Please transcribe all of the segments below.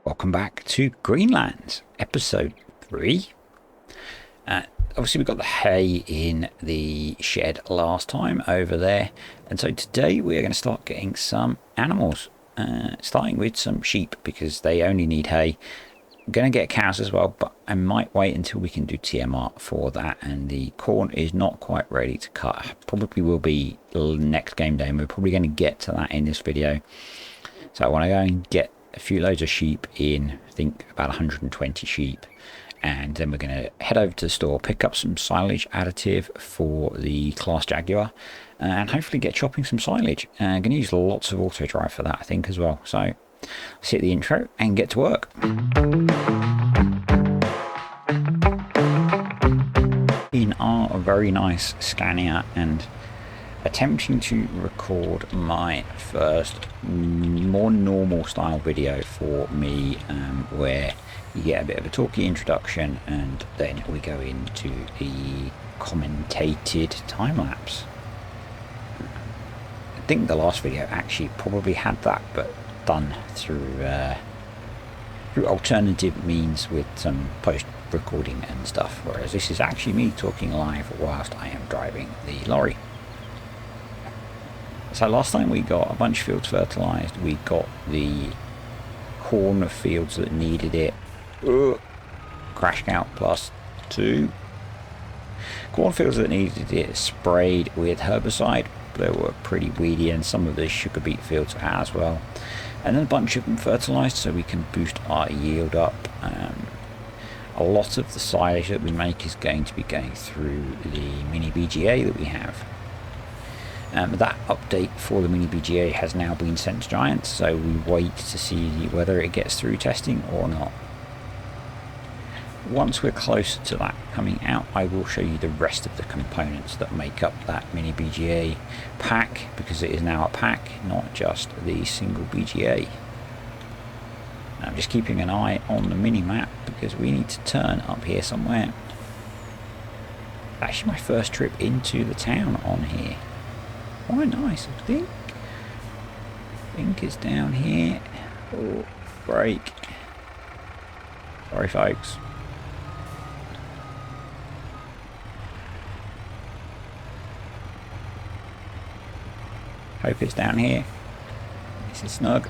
Welcome back to Greenlands, episode 3. Obviously we got the hay in the shed last time over there, and so today we're going to start getting some animals, starting with some sheep because they only need hay. I'm going to get cows as well, but I might wait until we can do TMR for that, and the corn is not quite ready to cut. Probably will be next game day, and we're probably going to get to that in this video. So I want to go and get a few loads of sheep in, I think about 120 sheep, and then we're going to head over to the store, pick up some silage additive for the Class Jaguar, and hopefully get chopping some silage. I'm going to use lots of auto drive for that, I think, as well. So let's hit the intro and get to work. In our very nice Scania, and attempting to record my first more normal style video for me, where you get a bit of a talky introduction and then we go into the commentated time-lapse. I think the last video actually probably had that, but done through alternative means with some post-recording and stuff, whereas this is actually me talking live whilst I am driving the lorry. So last time we got a bunch of fields fertilised, we got the corn fields that needed it. Crash count +2. Cornfields that needed it sprayed with herbicide. They were pretty weedy, and some of the sugar beet fields as well. And then a bunch of them fertilised so we can boost our yield up. A lot of the silage that we make is going to be going through the mini BGA that we have. That update for the mini BGA has now been sent to Giants, so we wait to see whether it gets through testing or not. Once we're closer to that coming out, I will show you the rest of the components that make up that mini BGA pack, because it is now a pack, not just the single BGA. I'm just keeping an eye on the mini map because we need to turn up here somewhere. Actually, my first trip into the town on here. Quite nice, I think. It's down here. Oh, break. Sorry, folks. Hope it's down here. This is snug.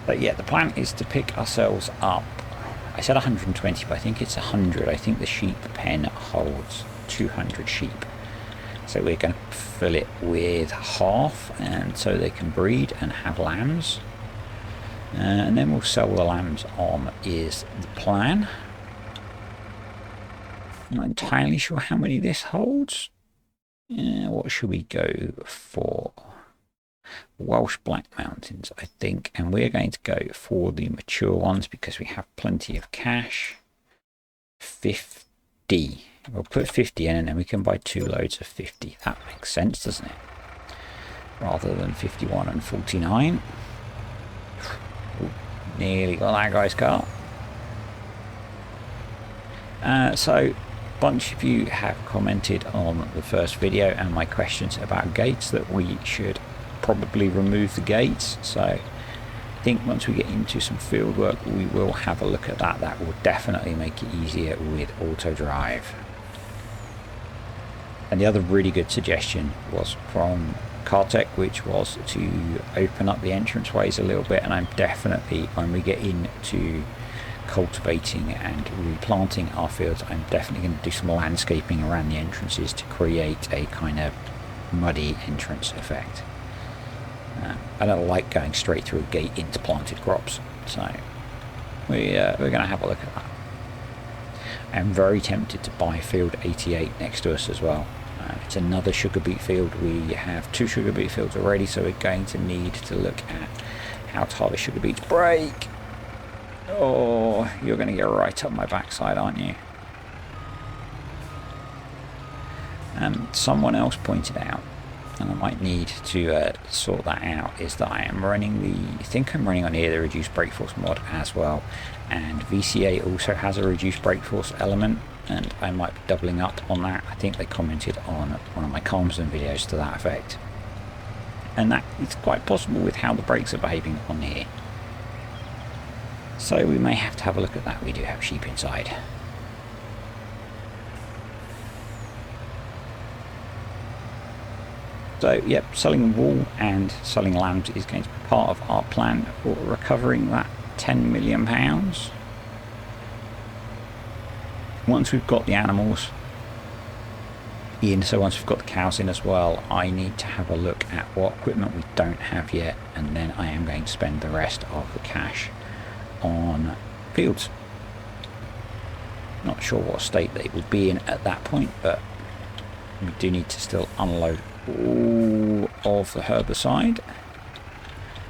But yeah, the plan is to pick ourselves up. I said 120, but I think it's 100. I think the sheep pen holds 200 sheep. So we're going to fill it with half, and so they can breed and have lambs. And then we'll sell the lambs on is the plan. I'm not entirely sure how many this holds. What should we go for? Welsh Black Mountains, I think. And we're going to go for the mature ones because we have plenty of cash. 50. We'll put 50 in and then we can buy 2 loads of 50. That makes sense, doesn't it? Rather than 51 and 49. Ooh, nearly got that guy's car. So a bunch of you have commented on the first video and my questions about gates that we should probably remove the gates. So I think once we get into some field work we will have a look at that. That will definitely make it easier with auto drive. And the other really good suggestion was from Cartech, which was to open up the entrance ways a little bit, and I'm definitely, when we get into cultivating and replanting our fields, I'm definitely going to do some landscaping around the entrances to create a kind of muddy entrance effect. I don't like going straight through a gate into planted crops, so we're going to have a look at that. I'm very tempted to buy field 88 next to us as well. It's another sugar beet field. We have 2 sugar beet fields already, so we're going to need to look at how to harvest sugar beets. Break! Oh, you're going to get right up my backside, aren't you? Someone else pointed out, and I might need to sort that out, is that I am running I think I'm running on here the reduced brake force mod as well, and VCA also has a reduced brake force element, and I might be doubling up on that. I think they commented on one of my Calmsden videos to that effect. and that is quite possible with how the brakes are behaving on here. So we may have to have a look at that. We do have sheep inside. So yep, selling wool and selling lambs is going to be part of our plan for recovering that £10 million. Once we've got the animals in, so once we've got the cows in as well, I need to have a look at what equipment we don't have yet, and then I am going to spend the rest of the cash on fields. Not sure what state they would be in at that point, but we do need to still unload all of the herbicide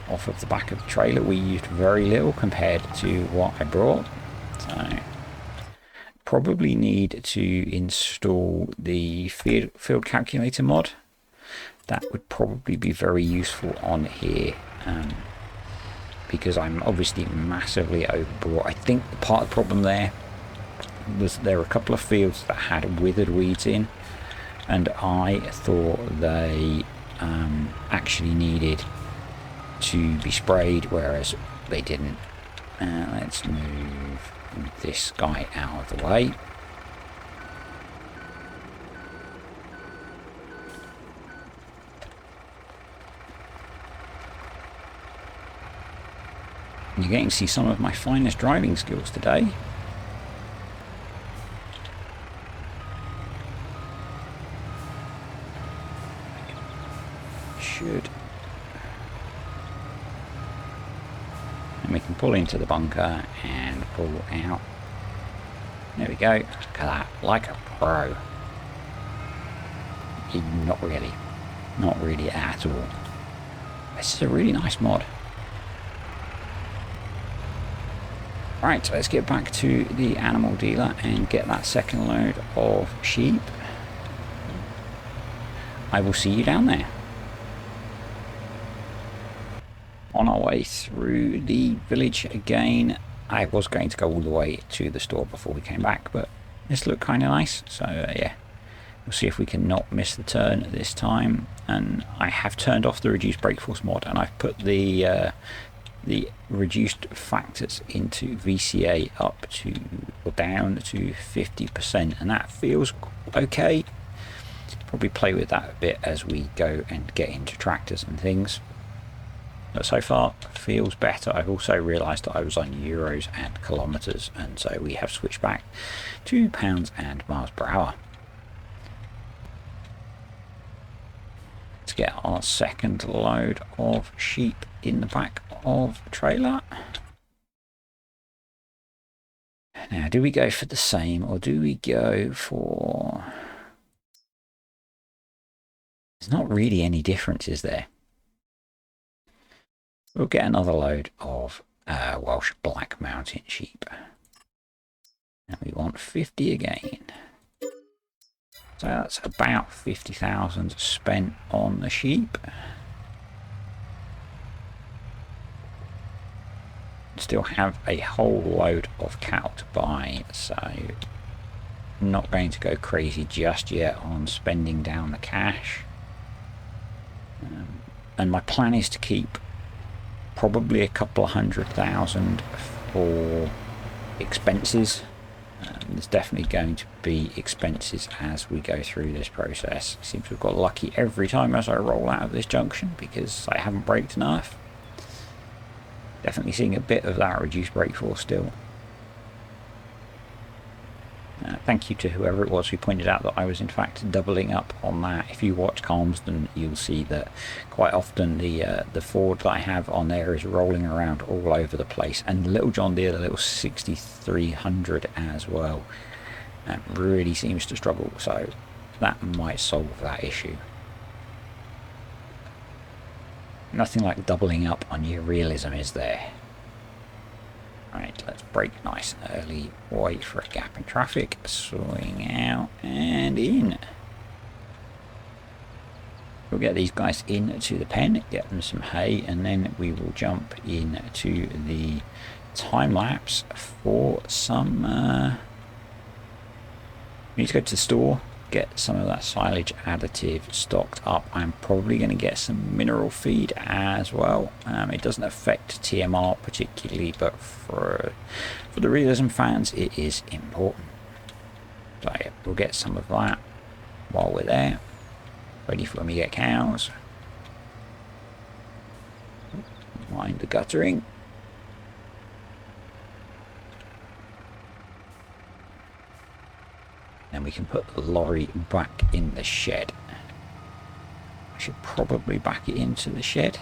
off of the back of the trailer. We used very little compared to what I brought, so probably need to install the field calculator mod. That would probably be very useful on here, because I'm obviously massively overbought. I think part of the problem there was there were a couple of fields that had withered weeds in, and I thought they actually needed to be sprayed, whereas they didn't. Let's move this guy out of the way. You're getting to see some of my finest driving skills today. Should. And we can pull into the bunker and pull out. There we go. Look at that. Like a pro. Not really. Not really at all. This is a really nice mod. Right, so let's get back to the animal dealer and get that second load of sheep. I will see you down there. On our way through the village again. I was going to go all the way to the store before we came back, but this looked kind of nice, so yeah, we'll see if we can not miss the turn this time. And I have turned off the reduced brake force mod, and I've put the reduced factors into VCA up to, or down to 50%, and that feels okay. Probably play with that a bit as we go and get into tractors and things. But so far feels better. I've also realised that I was on euros and kilometres, and so we have switched back to pounds and miles per hour. Let's get our second load of sheep in the back of the trailer. Now, do we go for the same, or do we go for... There's not really any difference, is there? We'll get another load of Welsh Black Mountain sheep. And we want 50 again. So that's about 50,000 spent on the sheep. Still have a whole load of cattle to buy, so I'm not going to go crazy just yet on spending down the cash. And my plan is to keep probably a couple of 100,000 for expenses. There's definitely going to be expenses as we go through this process. Seems we've got lucky every time as I roll out of this junction because I haven't braked enough. Definitely seeing a bit of that reduced brake force still. Thank you to whoever it was who pointed out that I was in fact doubling up on that. If you watch Calmsden, you'll see that quite often the Ford that I have on there is rolling around all over the place, and the little John Deere, the little 6300 as well, really seems to struggle, so that might solve that issue. Nothing like doubling up on your realism, is there? Right, let's brake nice and early, wait for a gap in traffic, swing out and in. We'll get these guys into the pen, get them some hay, and then we will jump into the time lapse for some... we need to go to the store get some of that silage additive stocked up. I'm probably going to get some mineral feed as well. It doesn't affect TMR particularly, but for the realism fans it is important. So yeah, we'll get some of that while we're there, ready for when we get cows. Mind the guttering. Then we can put the lorry back in the shed. I should probably back it into the shed.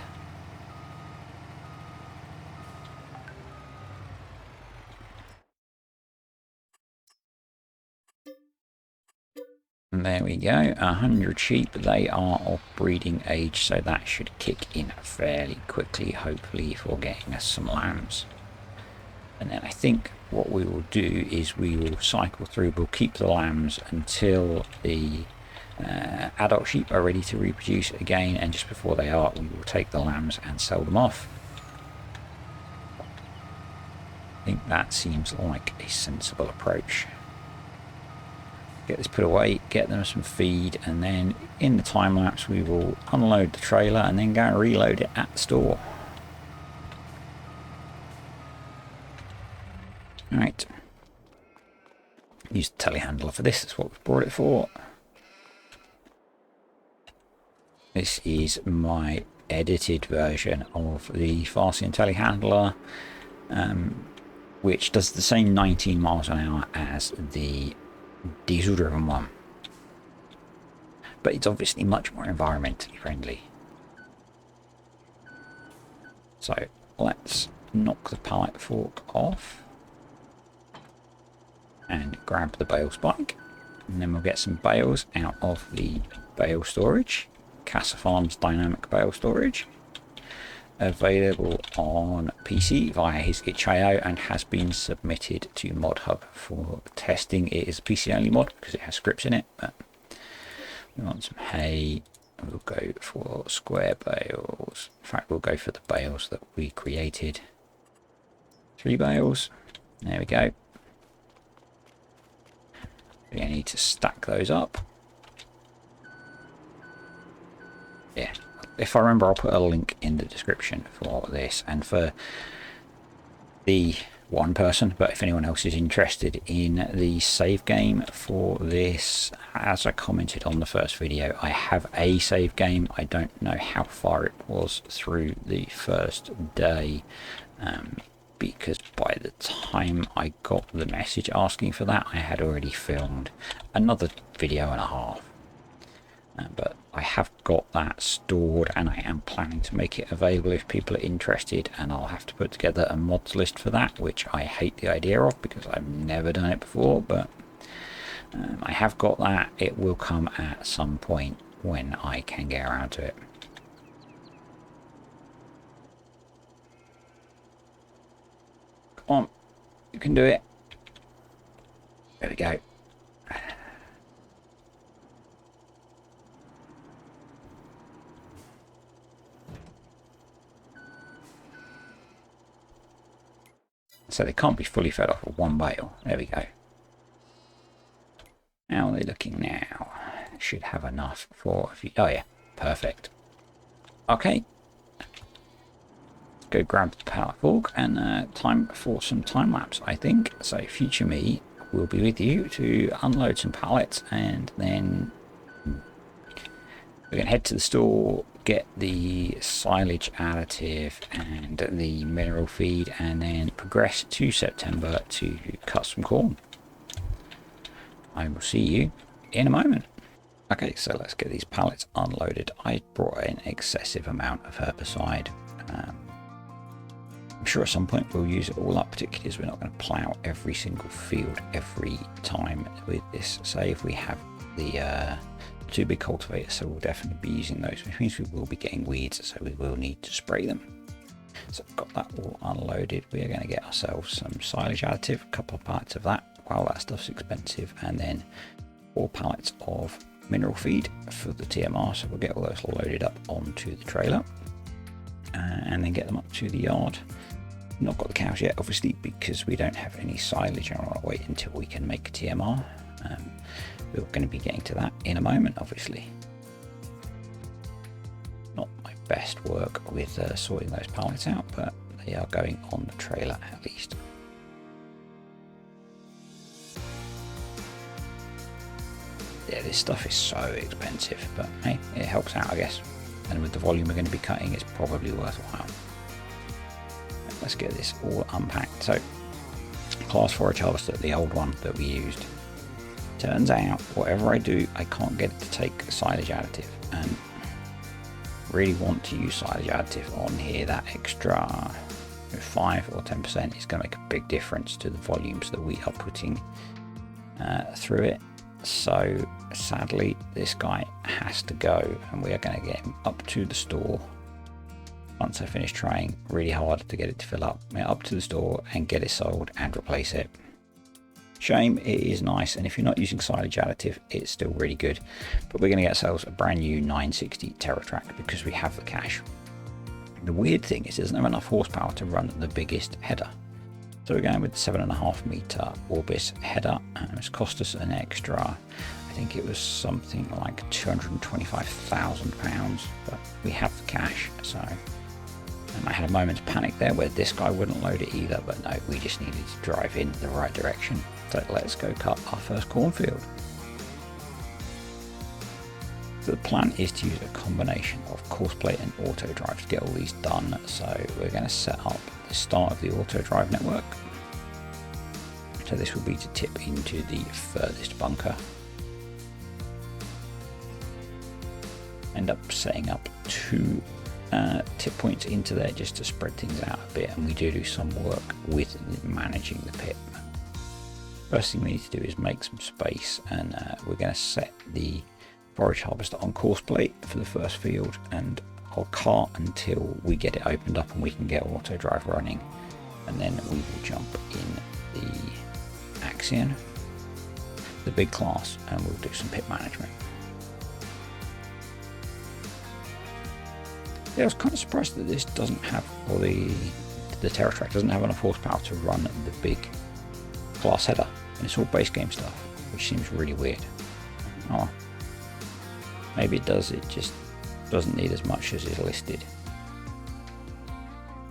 And there we go, 100 sheep. They are of breeding age, so that should kick in fairly quickly, hopefully, for getting us some lambs. And then I think what we will do is we will cycle through, we'll keep the lambs until the adult sheep are ready to reproduce again, and just before they are, we will take the lambs and sell them off. I think that seems like a sensible approach. Get this put away, get them some feed, and then in the time lapse we will unload the trailer and then go and reload it at the store. Right, use the telehandler for this, that's what we've brought it for. This is my edited version of the Farsian telehandler, which does the same 19 miles an hour as the diesel driven one, but it's obviously much more environmentally friendly. So let's knock the pallet fork off and grab the bale spike, and then we'll get some bales out of the bale storage. Casa Farms dynamic bale storage, available on PC via his itch.io and has been submitted to ModHub for testing. It is a PC only mod because it has scripts in it, but we want some hay. We'll go for square bales. In fact, we'll go for the bales that we created. 3 bales. There we go. We need to stack those up. Yeah, if I remember, I'll put a link in the description for this and for the one person, but if anyone else is interested in the save game for this, as I commented on the first video, I have a save game. I don't know how far it was through the first day, because by the time I got the message asking for that, I had already filmed another video and a half. But I have got that stored and I am planning to make it available if people are interested, and I'll have to put together a mods list for that, which I hate the idea of because I've never done it before, but I have got that. It will come at some point when I can get around to it. Come on, you can do it. There we go. So they can't be fully fed off of one bale. There we go. How are they looking now? Should have enough for a few. Oh yeah, perfect. Okay. Go grab the pallet fork and time for some time lapse, I think. So future me will be with you to unload some pallets, and then we're going to head to the store, get the silage additive and the mineral feed, and then progress to September to cut some corn. I will see you in a moment. Okay, so let's get these pallets unloaded. I brought an excessive amount of herbicide. I'm sure at some point we'll use it all up, particularly as we're not going to plough every single field every time with this. Say if we have the 2 big cultivators, so we'll definitely be using those, which means we will be getting weeds, so we will need to spray them. So I've got that all unloaded. We are going to get ourselves some silage additive, a couple of pallets of that while that stuff's expensive, and then 4 pallets of mineral feed for the TMR, so we'll get all those loaded up onto the trailer and then get them up to the yard. Not got the cows yet, obviously, because we don't have any silage, and I want to wait until we can make TMR. We're going to be getting to that in a moment, obviously. Not my best work with sorting those pallets out, but they are going on the trailer at least. Yeah, this stuff is so expensive, but hey, it helps out, I guess. And with the volume we're going to be cutting, it's probably worthwhile. Let's get this all unpacked. So, class forage harvester, the old one that we used. Turns out, whatever I do, I can't get it to take silage additive. And really want to use silage additive on here. That extra 5 or 10% is going to make a big difference to the volumes that we are putting through it. So sadly this guy has to go, and we are going to get him up to the store once I finish trying really hard to get it to fill up. Up to the store and get it sold and replace it. Shame, it is nice, and if you're not using silage additive, it's still really good. But we're going to get ourselves a brand new 960 TerraTrack because we have the cash. The weird thing is, it doesn't have enough horsepower to run the biggest header. So we're going with the 7.5 meter Orbis header, and it's cost us an extra, I think it was something like £225,000, but we have the cash. So, and I had a moment's panic there where this guy wouldn't load it either, but no, we just needed to drive in the right direction. So let's go cut our first cornfield. So the plan is to use a combination of course plate and auto drive to get all these done. So we're going to set up the start of the auto drive network. So this will be to tip into the furthest bunker. End up setting up 2 tip points into there just to spread things out a bit, and we do some work with managing the pit. First thing we need to do is make some space, and we're going to set the forage harvester on course plate for the first field, and I'll cart until we get it opened up and we can get auto drive running, and then we will jump in the Axion, the big class, and we'll do some pit management. Yeah, I was kind of surprised that this doesn't have, or the TerraTrack doesn't have enough horsepower to run the big class header, and it's all base game stuff, which seems really weird. Oh, maybe it does, it just doesn't need as much as is listed.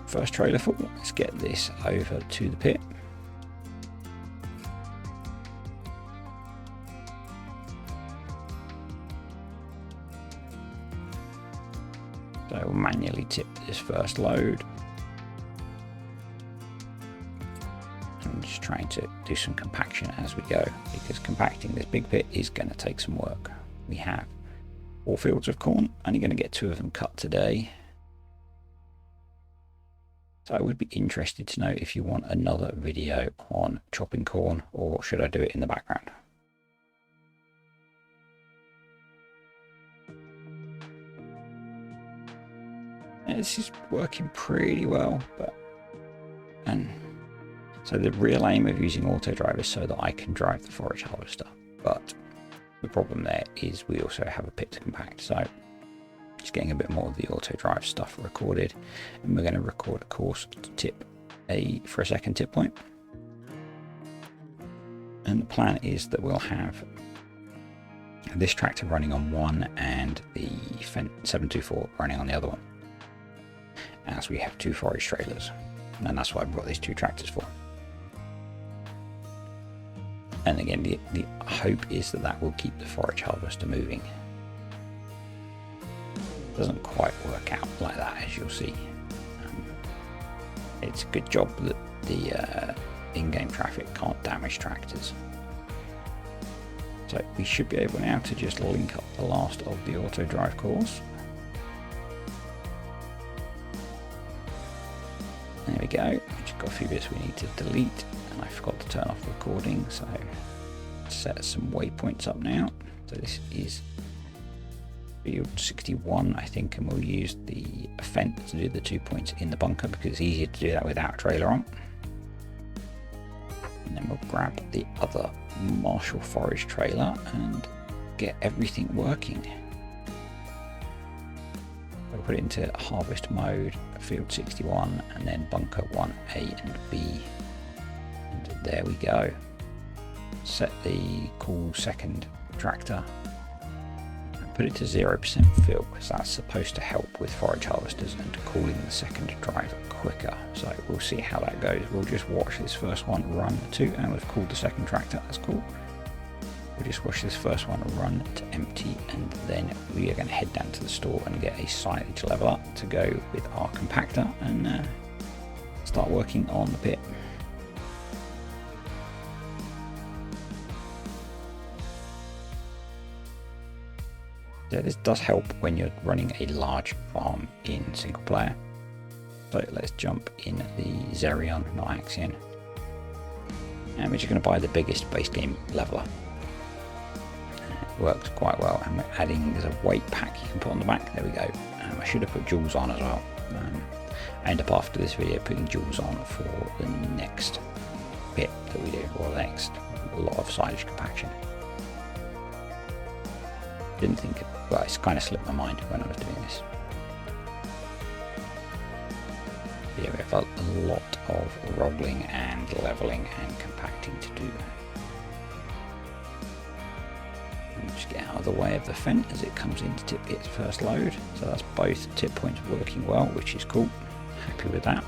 First trailer full, let's get this over to the pit. So we'll manually tip this first load. I'm just trying to do some compaction as we go, because compacting this big pit is going to take some work. We have 4 fields of corn, only going to get 2 of them cut today. So I would be interested to know if you want another video on chopping corn, or should I do it in the background? This is working pretty well, and so the real aim of using auto drive is so that I can drive the forage harvester, but the problem there is we also have a pit to compact, so just getting a bit more of the auto drive stuff recorded, and we're going to record a course to tip for a second tip point. And the plan is that we'll have this tractor running on one and the 724 running on the other one, as we have 2 forage trailers, and that's what I brought these 2 tractors for. And again, the hope is that that will keep the forage harvester moving. Doesn't quite work out like that, as you'll see. It's a good job that the in-game traffic can't damage tractors. So we should be able now to just link up the last of the auto drive course. There we go. We've got a few bits we need to delete, and I forgot to turn off recording, so set some waypoints up now. So this is field 61, I think, and we'll use the fence to do the 2 points in the bunker because it's easier to do that without a trailer on. And then we'll grab the other Marshall forage trailer and get everything working. We'll put it into harvest mode, field 61, and then bunker 1A and B. And there we go. set the cool second tractor and put it to 0% fill, because that's supposed to help with forage harvesters and cooling the second drive quicker. So we'll see how that goes. We'll just watch this first one run to, and we've cooled the second tractor, that's cool. We'll just watch this first one run to empty, and then we are going to head down to the store and get a silage leveler to go with our compactor and start working on the pit. So this does help when you're running a large farm in single player. So let's jump in the Xerion, not Axion. And we're just going to buy the biggest base game leveler. It works quite well, and we're adding, there's a weight pack you can put on the back. There we go. I should have put jewels on as well. I end up after this video putting jewels on for the next bit that we do, or the next lot of silage compaction. Didn't think, well, it's kind of slipped my mind when I was doing this. But yeah, we have a lot of rolling and leveling and compacting to do. And just get out of the way of the fence as it comes in to tip its first load. So that's both tip points working well, which is cool. Happy with that.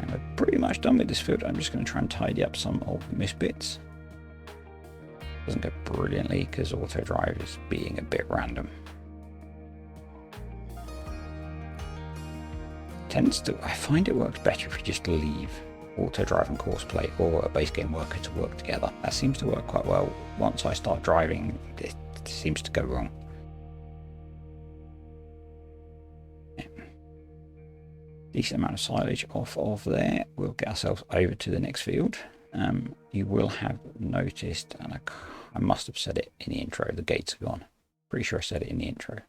And we're pretty much done with this field. I'm just going to try and tidy up some of the missed bits. Doesn't go brilliantly because auto drive is being a bit random. I find it works better if you just leave auto drive and course play or a base game worker to work together. That seems to work quite well. Once I start driving, it seems to go wrong. Yeah. Decent amount of silage off of there. We'll get ourselves over to the next field. You will have noticed, and I must have said it in the intro, the gates are gone. Pretty sure I said it in the intro.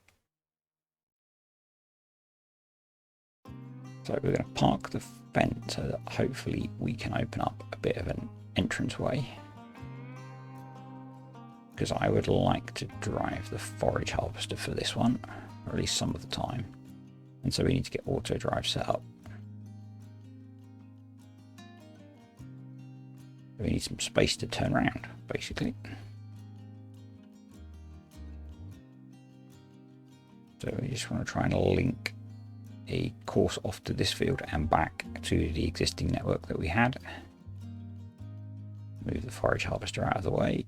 So we're going to park the fence so that hopefully we can open up a bit of an entranceway. Because I would like to drive the forage harvester for this one, or at least some of the time. And so we need to get auto drive set up. We need some space to turn around, basically. So we just want to try and link a course off to this field and back to the existing network that we had. Move the forage harvester out of the way.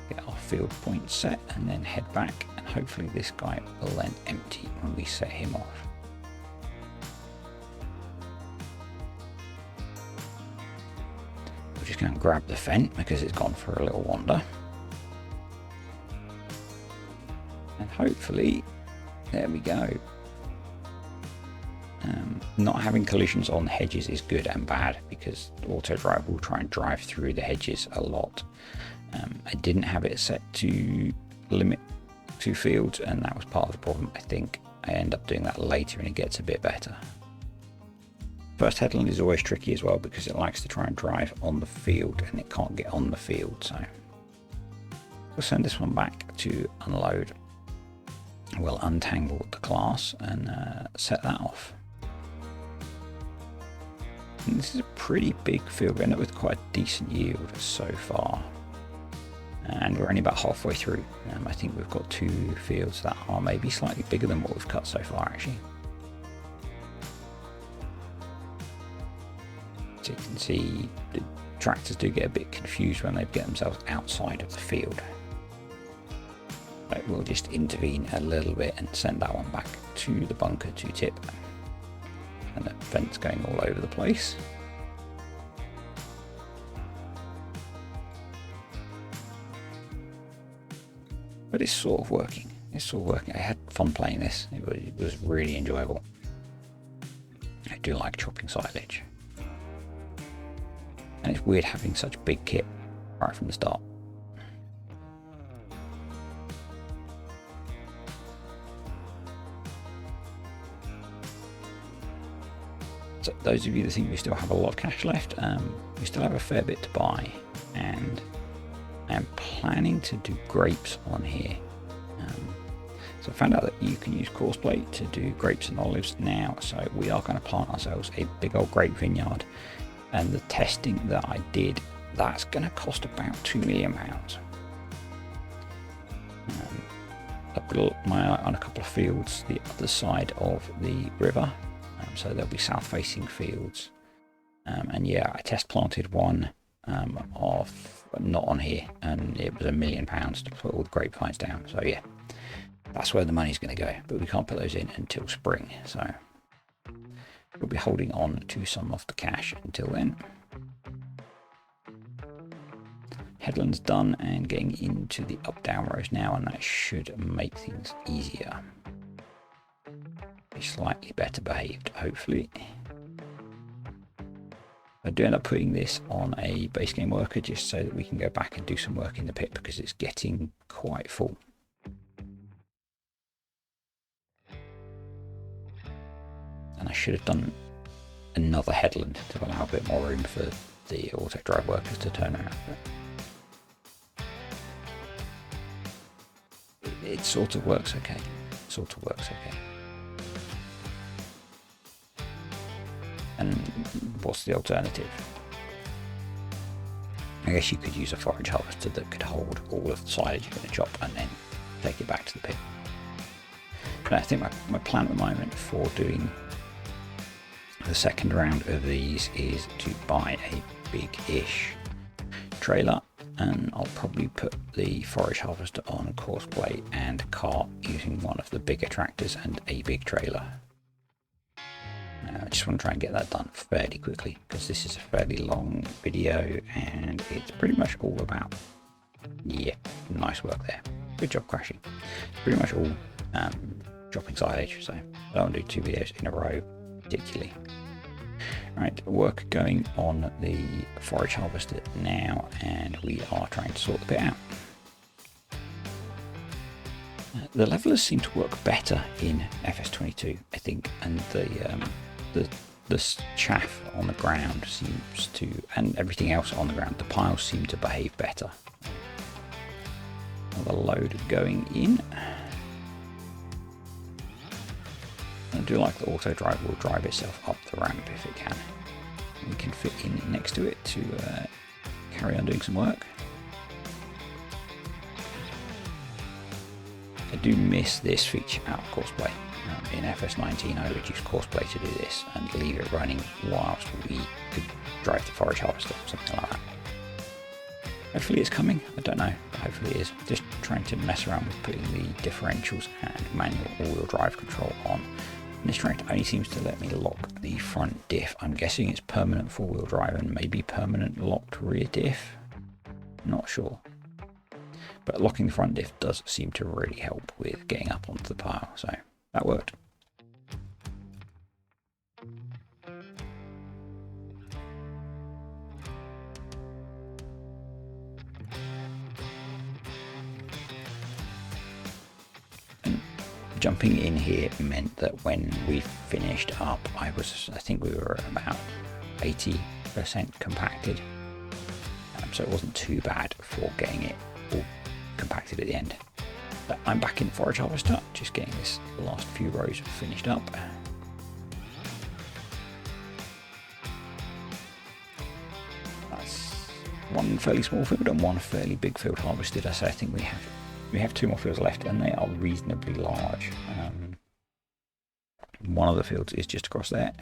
Get our field point set and then head back, and hopefully this guy will then empty when we set him off. We're just going to grab the fence because it's gone for a little wander. And hopefully, there we go. Not having collisions on the hedges is good and bad because auto drive will try and drive through the hedges a lot. I didn't have it set to limit to fields, and that was part of the problem. I think I end up doing that later and it gets a bit better. First headland is always tricky as well because it likes to try and drive on the field and it can't get on the field. So we'll send this one back to unload. We'll untangle the class and set that off. And this is a pretty big field. We end up with quite a decent yield so far. And we're only about halfway through. I think we've got 2 fields that are maybe slightly bigger than what we've cut so far, actually. So you can see the tractors do get a bit confused when they get themselves outside of the field. But we'll just intervene a little bit and send that one back to the bunker to tip. And the fence going all over the place. But it's sort of working. It's sort of working. I had fun playing this. It was really enjoyable. I do like chopping silage. And it's weird having such a big kit right from the start. So those of you that think we still have a lot of cash left, we still have a fair bit to buy, and I am planning to do grapes on here. So I found out that you can use coarse plate to do grapes and olives now. So we are going to plant ourselves a big old grape vineyard. And the testing that I did, that's going to cost about £2 million. I've got my eye on a couple of fields the other side of the river. So there'll be south facing fields. And yeah, I test planted one not on here, and it was £1 million to put all the grapevines down. So yeah, that's where the money's going to go, but we can't put those in until spring, so we'll be holding on to some of the cash until then. Headland's done and getting into the up down rows now, and that should make things easier. Be slightly better behaved, hopefully. I do end up putting this on a base game worker just so that we can go back and do some work in the pit because it's getting quite full. And I should have done another headland to allow a bit more room for the auto drive workers to turn around. But it sort of works okay. And what's the alternative? I guess you could use a forage harvester that could hold all of the silage you're going to chop and then take it back to the pit. But I think my plan at the moment for doing the second round of these is to buy a big-ish trailer, and I'll probably put the forage harvester on coarse plate and cart using one of the bigger tractors and a big trailer. I just want to try and get that done fairly quickly because this is a fairly long video and it's pretty much all about, yeah, nice work there. Good job crashing. It's pretty much all dropping silage, so I don't want to do 2 videos in a row particularly. Right, work going on the forage harvester now, and we are trying to sort the pit out. The levelers seem to work better in FS22, I think, and the chaff on the ground seems to, and everything else on the ground, the piles seem to behave better. Another load going in. I do like the auto drive will drive itself up the ramp if it can. We can fit in next to it to carry on doing some work. I do miss this feature out of coarse plate. In FS19 I would use coarse plate to do this and leave it running whilst we could drive the forage harvester, something like that. Hopefully it's coming, I don't know, but hopefully it is. Just trying to mess around with putting the differentials and manual all-wheel drive control on. And this tractor only seems to let me lock the front diff. I'm guessing it's permanent four-wheel drive and maybe permanent locked rear diff. Not sure. But locking the front diff does seem to really help with getting up onto the pile, so that worked. And jumping in here meant that when we finished up, I think we were about 80% compacted. So it wasn't too bad for getting it all compacted at the end. But I'm back in forage harvester, just getting this last few rows finished up. That's one fairly small field and one fairly big field harvested. I think we have 2 more fields left, and they are reasonably large. One of the fields is just across there.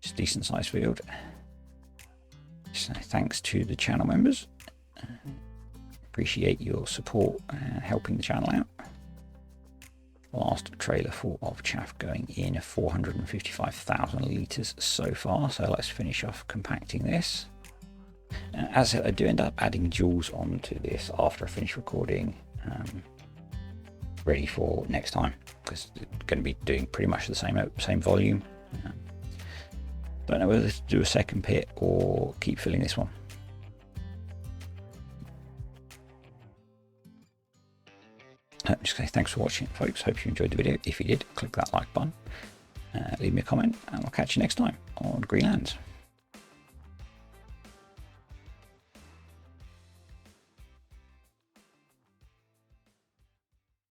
It's a decent sized field. So thanks to the channel members. Appreciate your support and helping the channel out. Last trailer full of chaff going in, 455,000 litres so far. So let's finish off compacting this. As I said, I do end up adding joules onto this after I finish recording, ready for next time, because it's going to be doing pretty much the same volume. Don't know whether to do a second pit or keep filling this one. Just say thanks for watching, folks. Hope you enjoyed the video. If you did, click that like button, leave me a comment, and I'll catch you next time on Greenlands.